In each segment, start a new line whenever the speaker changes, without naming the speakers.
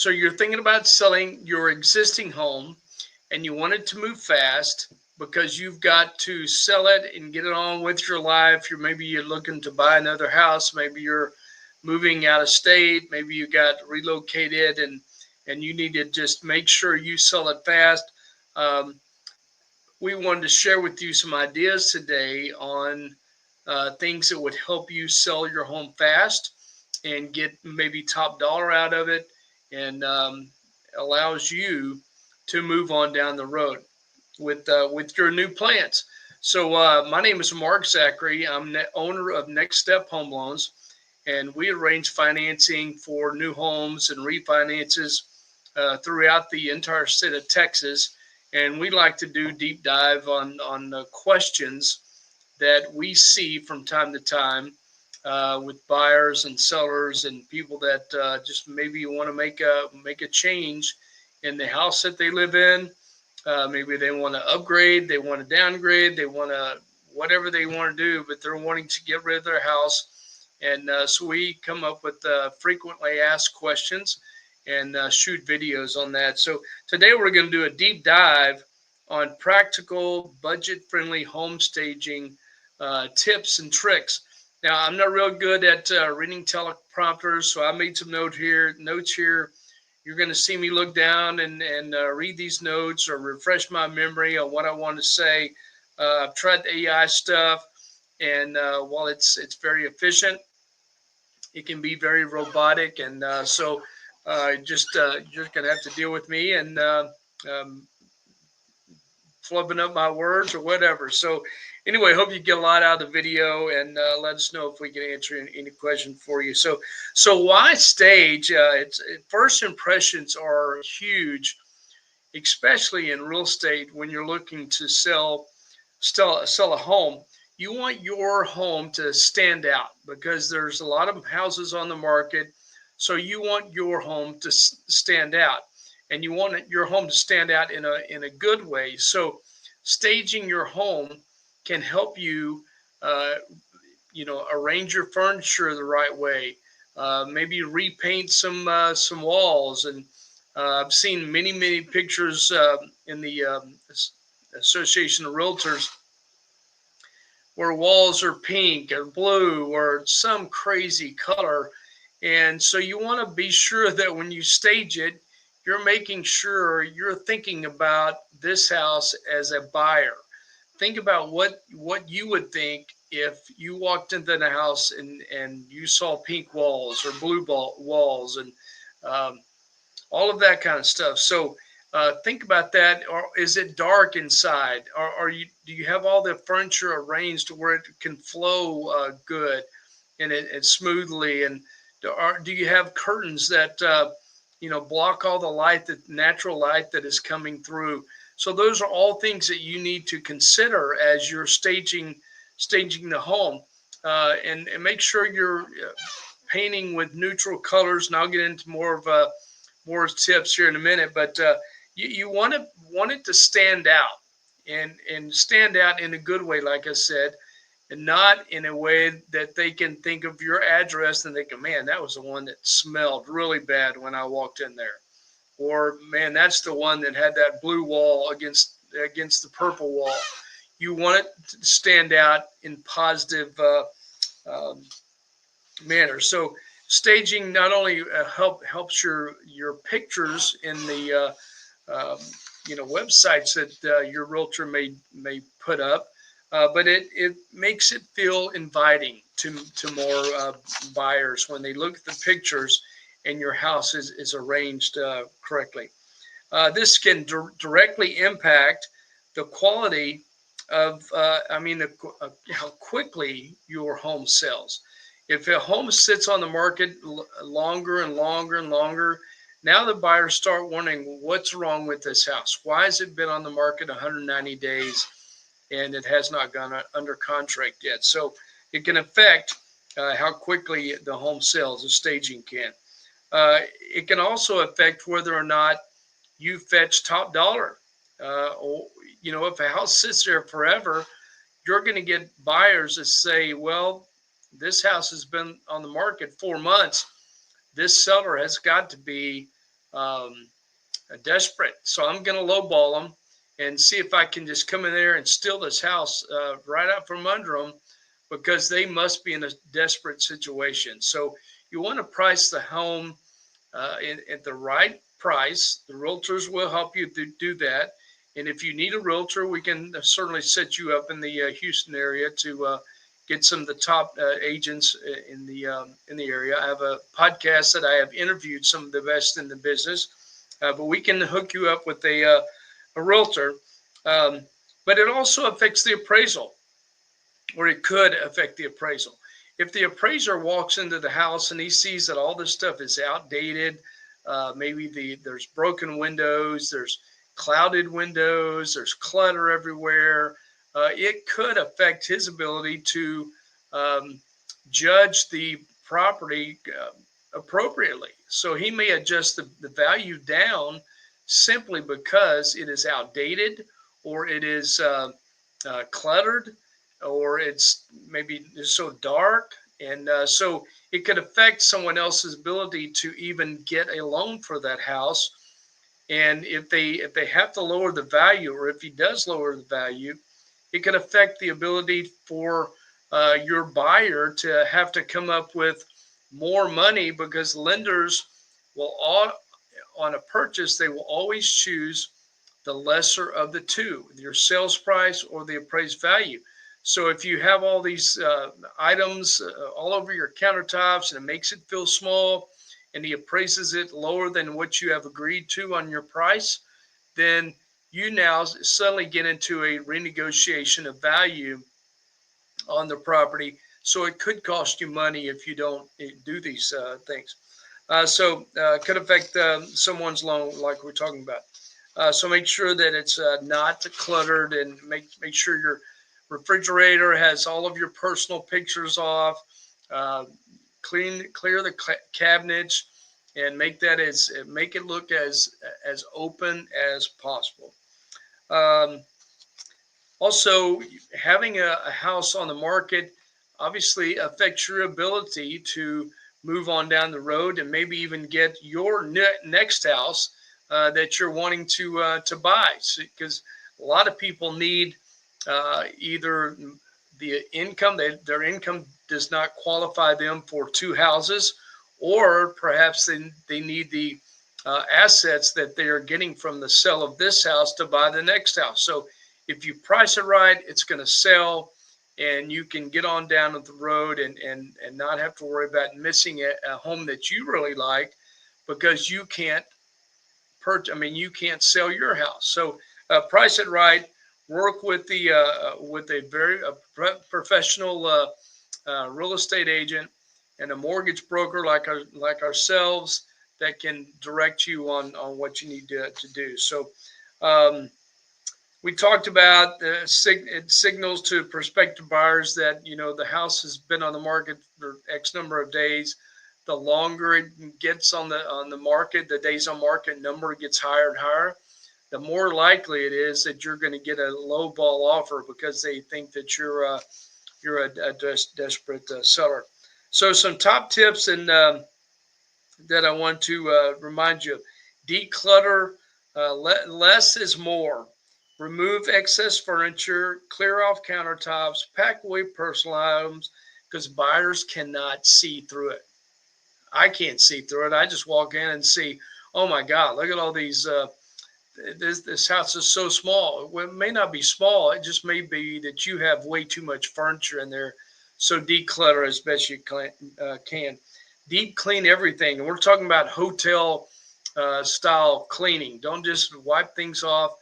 So you're thinking about selling your existing home and you want it to move fast because you've got to sell it and get it on with your life. Maybe you're looking to buy another house, maybe you're moving out of state, maybe you got relocated and you need to just make sure you sell it fast. Um, we wanted to share with you some ideas today on things that would help you sell your home fast and get maybe top dollar out of it, and allows you to move on down the road with your new plans. So my name is Mark Zachary. I'm the owner of Next Step Home Loans, and we arrange financing for new homes and refinances throughout the entire state of Texas. And we like to do deep dive on the questions that we see from time to time with buyers and sellers and people that just maybe want to make a change in the house that they live in. Maybe they want to upgrade, they want to downgrade, they want to whatever they want to do, but they're wanting to get rid of their house. And so we come up with frequently asked questions and shoot videos on that. So today we're going to do a deep dive on practical, budget-friendly home staging tips and tricks. Now, I'm not real good at reading teleprompters, so I made some notes here. You're going to see me look down and read these notes or refresh my memory on what I want to say. I've tried the AI stuff, and while it's very efficient, it can be very robotic, and so you're going to have to deal with me and um, flubbing up my words or whatever. So anyway, hope you get a lot out of the video, and let us know if we can answer any question for you. So why stage? First impressions are huge, especially in real estate when you're looking to sell a home. You want your home to stand out because there's a lot of houses on the market. So you want your home to stand out, and you want your home to stand out in a good way. So staging your home can help you, uh, arrange your furniture the right way. Maybe repaint some walls, and I've seen many pictures in the Association of Realtors where walls are pink or blue or some crazy color. And so you want to be sure that when you stage it, you're making sure you're thinking about this house as a buyer. Think about what you would think if you walked into the house and you saw pink walls or blue walls and um, all of that kind of stuff. So think about that. Or is it dark inside? Or do you have all the furniture arranged to where it can flow good and smoothly? And do you have curtains that block all the light, the natural light that is coming through? So those are all things that you need to consider as you're staging the home, and make sure you're painting with neutral colors. And I'll get into more tips here in a minute, but you want it to stand out and stand out in a good way, like I said, and not in a way that they can think of your address and they go, man, that was the one that smelled really bad when I walked in there, or man, that's the one that had that blue wall against the purple wall. You want it to stand out in positive um, manner. So staging not only helps your pictures in the websites that your realtor may put up, but it makes it feel inviting to more buyers when they look at the pictures and your house is arranged correctly. This can directly impact the quality of, how quickly your home sells. If a home sits on the market longer and longer and longer, now the buyers start wondering what's wrong with this house. Why has it been on the market 190 days and it has not gone under contract yet? So it can affect how quickly the home sells. The staging can. It can also affect whether or not you fetch top dollar. Or, if a house sits there forever, you're going to get buyers that say, well, this house has been on the market 4 months. This seller has got to be um, desperate. So I'm going to lowball them and see if I can just come in there and steal this house right out from under them, because they must be in a desperate situation. So you want to price the home at the right price. The realtors will help you to do that. And if you need a realtor, we can certainly set you up in the Houston area to get some of the top agents in the area. I have a podcast that I have interviewed some of the best in the business, but we can hook you up with a realtor. Um, but it also affects the appraisal, or it could affect the appraisal. If the appraiser walks into the house and he sees that all this stuff is outdated, maybe there's broken windows, there's clouded windows, there's clutter everywhere, it could affect his ability to um, judge the property appropriately. So he may adjust the value down simply because it is outdated, or it is cluttered, or it's maybe so dark. And so it could affect someone else's ability to even get a loan for that house. And if they have to lower the value, or if he does lower the value, it could affect the ability for your buyer to have to come up with more money, because lenders will all, on a purchase, they will always choose the lesser of the two, your sales price or the appraised value. So if you have all these items all over your countertops and it makes it feel small, and he appraises it lower than what you have agreed to on your price, then you now suddenly get into a renegotiation of value on the property. So it could cost you money if you don't do these things. So it could affect someone's loan, like we're talking about. So make sure that it's not cluttered, and make sure your refrigerator has all of your personal pictures off. Uh, clear the cabinets, and make it look as open as possible. Um, Also, having a house on the market obviously affects your ability to move on down the road and maybe even get your next house that you're wanting to buy. Because a lot of people need either the income, their income does not qualify them for two houses, or perhaps they need the assets that they are getting from the sale of this house to buy the next house. So if you price it right, it's going to sell, and you can get on down the road and not have to worry about missing a home that you really like, because you can't you can't sell your house. So price it right. Work with a very professional real estate agent and a mortgage broker like ourselves, that can direct you on what you need to do. So um, we talked about signals to prospective buyers that the house has been on the market for X number of days. The longer it gets on the market, the days on market number gets higher and higher. The more likely it is that you're going to get a low ball offer, because they think that you're a desperate seller. So some top tips and that I want to remind you of: declutter. Less is more. Remove excess furniture, clear off countertops, pack away personal items, because buyers cannot see through it. I can't see through it. I just walk in and see, oh my God, look at all these. This house is so small. Well, it may not be small. It just may be that you have way too much furniture in there. So declutter as best you can. Deep clean everything. And we're talking about hotel style cleaning. Don't just wipe things off.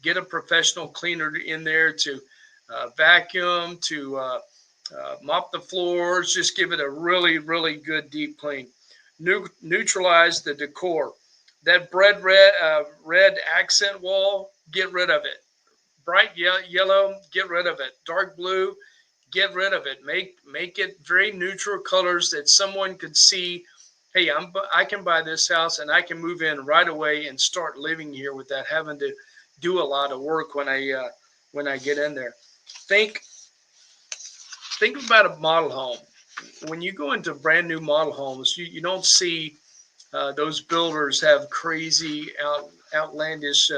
Get a professional cleaner in there to vacuum, to mop the floors. Just give it a really, really good deep clean. Neutralize the decor. That red accent wall, get rid of it. Bright yellow, get rid of it. Dark blue, get rid of it. Make it very neutral colors that someone could see. Hey, I can buy this house and I can move in right away and start living here without having to do a lot of work when I get in there. Think think about a model home. When you go into brand new model homes, you don't see Those builders have crazy, outlandish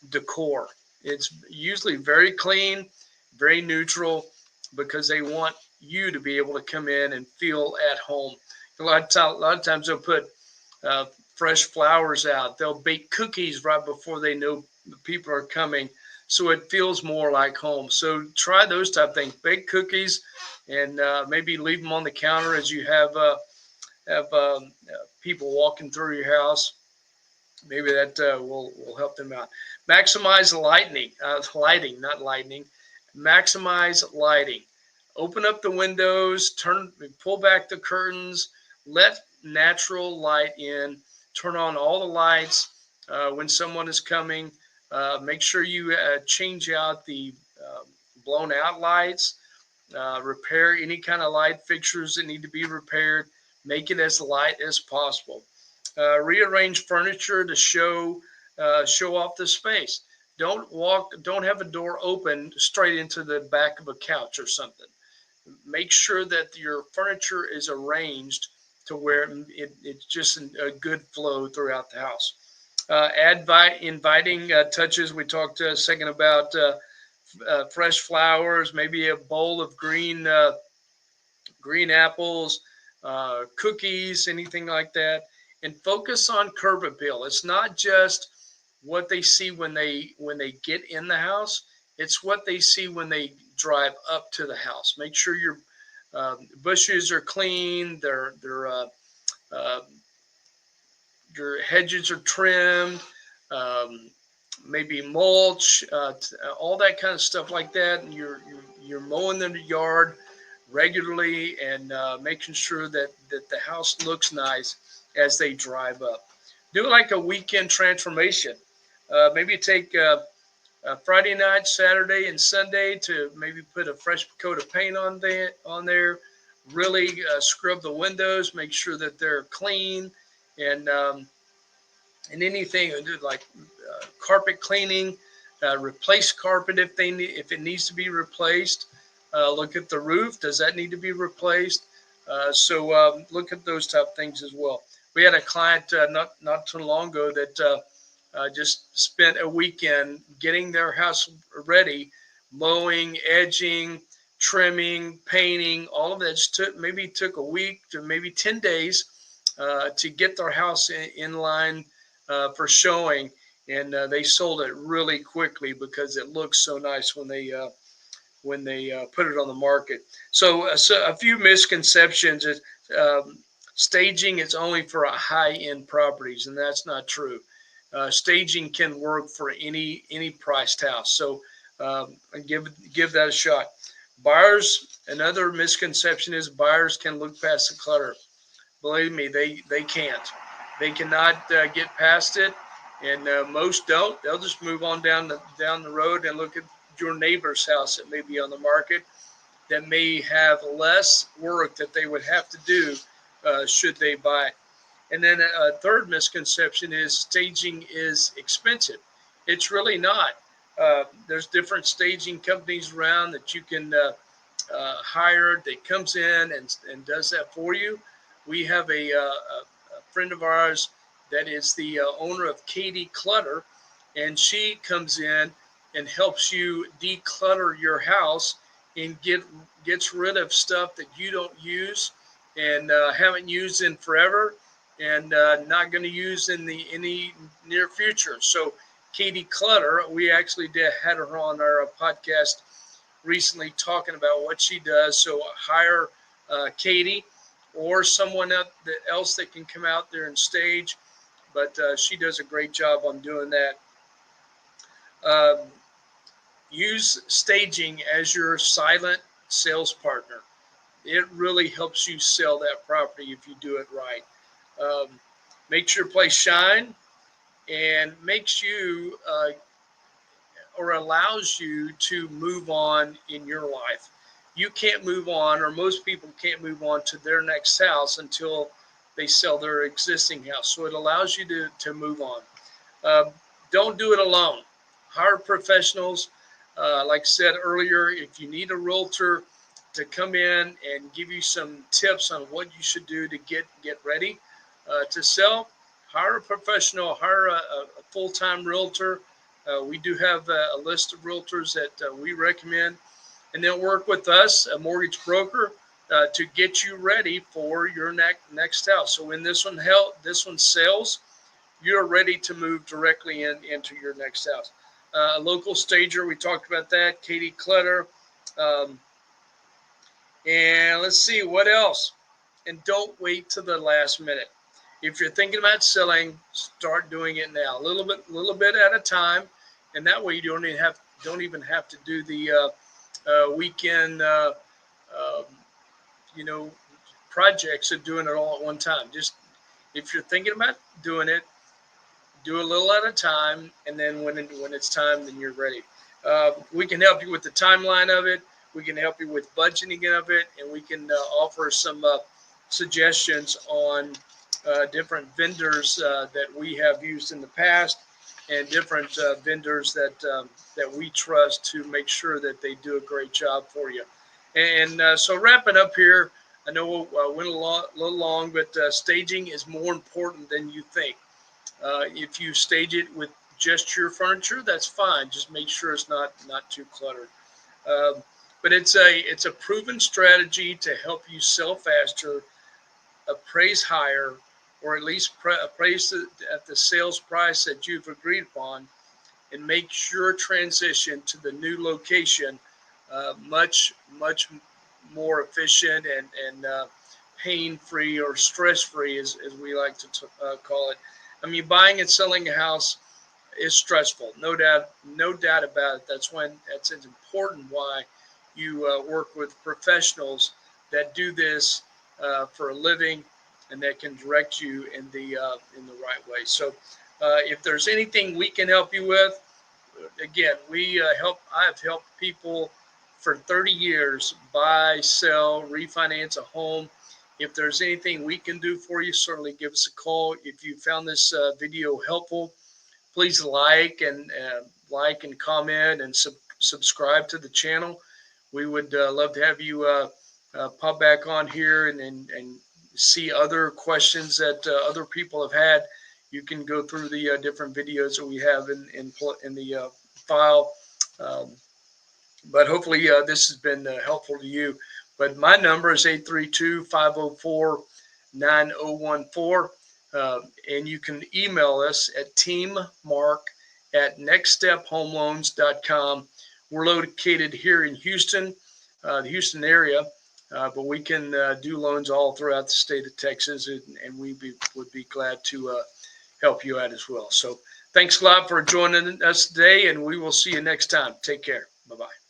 decor. It's usually very clean, very neutral, because they want you to be able to come in and feel at home. A lot of times they'll put uh, fresh flowers out. They'll bake cookies right before they know the people are coming, so it feels more like home. So try those type of things. Bake cookies, and maybe leave them on the counter as you have people walking through your house. Maybe that will help them out. Maximize lighting, not lightning. Maximize lighting. Open up the windows, pull back the curtains, let natural light in. Turn on all the lights when someone is coming. Make sure you change out the blown out lights. Repair any kind of light fixtures that need to be repaired. Make it as light as possible. Rearrange furniture to show off the space. Don't have a door open straight into the back of a couch or something. Make sure that your furniture is arranged to where it's just a good flow throughout the house. Add inviting touches. We talked a second about fresh flowers, maybe a bowl of green apples, cookies, anything like that, and focus on curb appeal. It's not just what they see when they get in the house. It's what they see when they drive up to the house. Make sure your bushes are clean. Uh, your hedges are trimmed. Um, Maybe mulch, all that kind of stuff like that. And you're mowing the yard regularly, and making sure that the house looks nice as they drive up. Do like a weekend transformation. Maybe take Friday night, Saturday, and Sunday to maybe put a fresh coat of paint on there. Really scrub the windows, make sure that they're clean, and anything like carpet cleaning, replace carpet if it needs to be replaced. Look at the roof. Does that need to be replaced? So look at those type of things as well. We had a client not too long ago that just spent a weekend getting their house ready, mowing, edging, trimming, painting. All of that took a week to maybe 10 days to get their house in line for showing, and they sold it really quickly because it looks so nice when they put it on the market. So a few misconceptions is staging is only for a high-end properties, and that's not true. Staging can work for any priced house. So give that a shot. Buyers, another misconception is buyers can look past the clutter. Believe me, they can't. They cannot get past it, and most don't. They'll just move on down the road and look at your neighbor's house that may be on the market that may have less work that they would have to do should they buy. And then a third misconception is staging is expensive. It's really not. There's different staging companies around that you can hire that comes in and does that for you. We have a friend of ours that is the owner of Katie Clutter, and she comes in and helps you declutter your house and gets rid of stuff that you don't use and haven't used in forever, and not going to use in the any near future. So Katie Clutter, we actually had her on our podcast recently talking about what she does. So hire Katie or someone else that can come out there and stage, but she does a great job on doing that. Um, Use staging as your silent sales partner. It really helps you sell that property if you do it right. Um, Makes your place shine, and makes you or allows you to move on in your life. You can't move on, or most people can't move on to their next house until they sell their existing house. So it allows you to move on. Uh, don't do it alone. Hire professionals. Like I said earlier, if you need a realtor to come in and give you some tips on what you should do to get ready, to sell, hire a professional, hire a full-time realtor. We do have a list of realtors that we recommend, and then work with us, a mortgage broker, to get you ready for your next house. So when this one sells, you're ready to move directly into your next house. A local stager, we talked about that. Katie Clutter. And let's see what else. And don't wait to the last minute. If you're thinking about selling, start doing it now, little bit at a time, and that way you don't even have to do the weekend, um, you know, projects of doing it all at one time. Just if you're thinking about doing it, do a little at a time, and then when it's time, then you're ready. We can help you with the timeline of it. We can help you with budgeting of it, and we can offer some suggestions on different vendors that we have used in the past, and different vendors that we trust to make sure that they do a great job for you. And so wrapping up here, I know went a little long, but staging is more important than you think. If you stage it with just your furniture, that's fine. Just make sure it's not too cluttered. Um, but it's a proven strategy to help you sell faster, appraise higher, or at least appraise at the sales price that you've agreed upon, and make your transition to the new location much more efficient and pain free, or stress free, as we like to call it. I mean, buying and selling a house is stressful, no doubt about it. That's important why you work with professionals that do this for a living, and that can direct you in the right way. So, if there's anything we can help you with, again, I have helped people for 30 years buy, sell, refinance a home. If there's anything we can do for you, certainly give us a call. If you found this video helpful, please like and comment and subscribe to the channel. We would love to have you pop back on here and see other questions that other people have had. You can go through the different videos that we have in the file. Um, but hopefully this has been helpful to you. But my number is 832-504-9014. And you can email us at teammark@nextstephomeloans.com. We're located here in Houston, the Houston area, but we can do loans all throughout the state of Texas, and we would be glad to help you out as well. So thanks a lot for joining us today, and we will see you next time. Take care. Bye-bye.